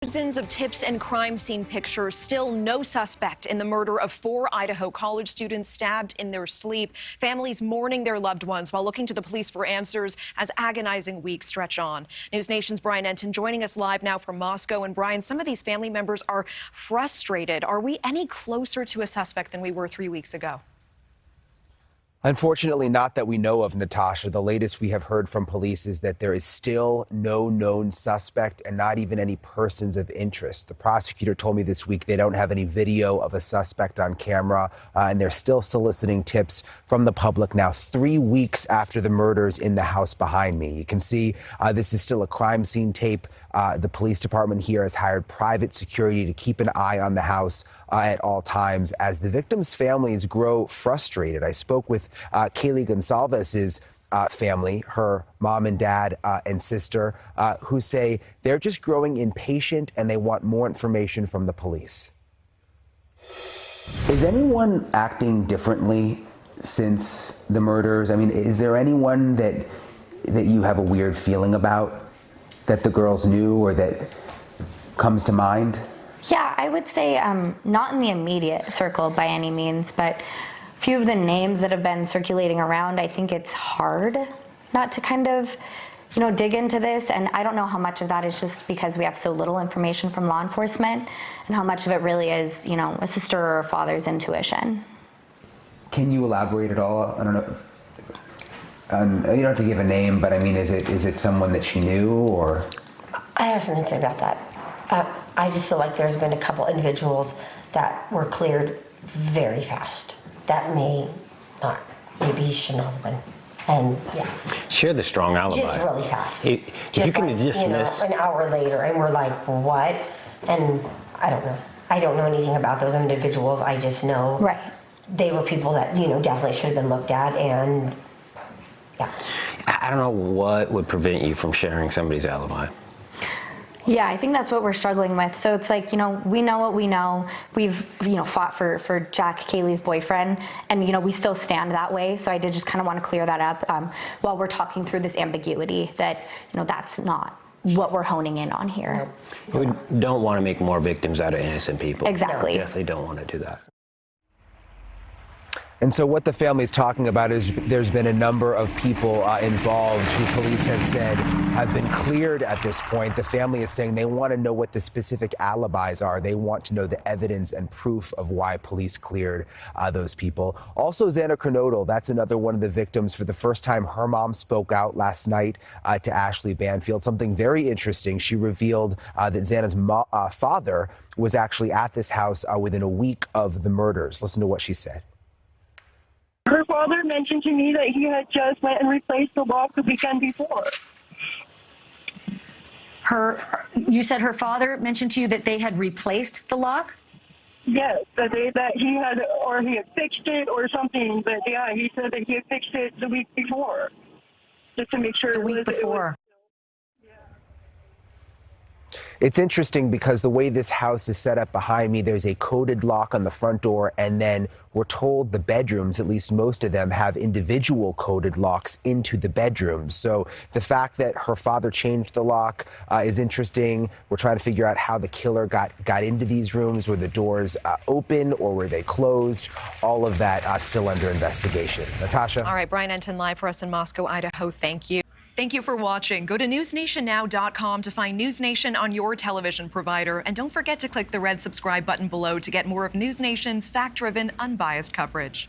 Dozens of tips and crime scene pictures, still no suspect in the murder of 4 Idaho college students stabbed in their sleep. Families mourning their loved ones while looking to the police for answers as agonizing weeks stretch on. News Nation's Entin joining us live now from Moscow. And Brian, some of these family members are frustrated. Are we any closer to a suspect than we were 3 weeks ago? Unfortunately, not that we know of, Natasha. The latest we have heard from police is that there is still no known suspect and not even any persons of interest. The prosecutor told me this week they don't have any video of a suspect on camera, and they're still soliciting tips from the public now 3 weeks after the murders in the house behind me. You can see this is still a crime scene tape. The police department here has hired private security to keep an eye on the house at all times as the victims' families grow frustrated. I spoke with Kaylee Goncalves' family, her mom and dad and sister, who say they're just growing impatient and they want more information from the police. Is anyone acting differently since the murders? I mean, is there anyone that you have a weird feeling about that the girls knew or that comes to mind? Yeah, I would say not in the immediate circle by any means, but a few of the names that have been circulating around, I think it's hard not to kind of, dig into this. And I don't know how much of that is just because we have so little information from law enforcement and how much of it really is, a sister or a father's intuition. Can you elaborate at all? I don't know. You don't have to give a name, but I mean, is it someone that she knew or? I have something to say about that. I just feel like there's been a couple individuals that were cleared very fast. That may not, maybe he shouldn't have been. And yeah. She had the strong alibi. Just really fast. If you can dismiss. An hour later, and we're like, what? And I don't know. I don't know anything about those individuals. I just know they were people that, definitely should have been looked at. And yeah. I don't know what would prevent you from sharing somebody's alibi. Yeah, I think that's what we're struggling with. So it's like, we know what we know. We've, fought for Jack, Kaylee's boyfriend, and, we still stand that way. So I did just kind of want to clear that up while we're talking through this ambiguity that, that's not what we're honing in on here. We don't want to make more victims out of innocent people. Exactly. We definitely don't want to do that. And so what the family is talking about is there's been a number of people involved who police have said have been cleared at this point. The family is saying they want to know what the specific alibis are. They want to know the evidence and proof of why police cleared those people. Also, Xana Kernodle, that's another one of the victims. For the first time, her mom spoke out last night to Ashley Banfield. Something very interesting. She revealed that Xana's father was actually at this house within a week of the murders. Listen to what she said. Her father mentioned to me that he had just went and replaced the lock the weekend before. You said her father mentioned to you that they had replaced the lock? Yes, that he had fixed it or something. But yeah, he said that he had fixed it the week before, just to make sure. The week before. It's interesting because the way this house is set up behind me, there's a coded lock on the front door, and then we're told the bedrooms, at least most of them, have individual coded locks into the bedrooms. So the fact that her father changed the lock is interesting. We're trying to figure out how the killer got into these rooms. Were the doors open or were they closed? All of that still under investigation. Natasha? All right, Brian Entin live for us in Moscow, Idaho. Thank you. Thank you for watching. Go to newsnationnow.com to find News Nation on your television provider. And don't forget to click the red subscribe button below to get more of News Nation's fact-driven, unbiased coverage.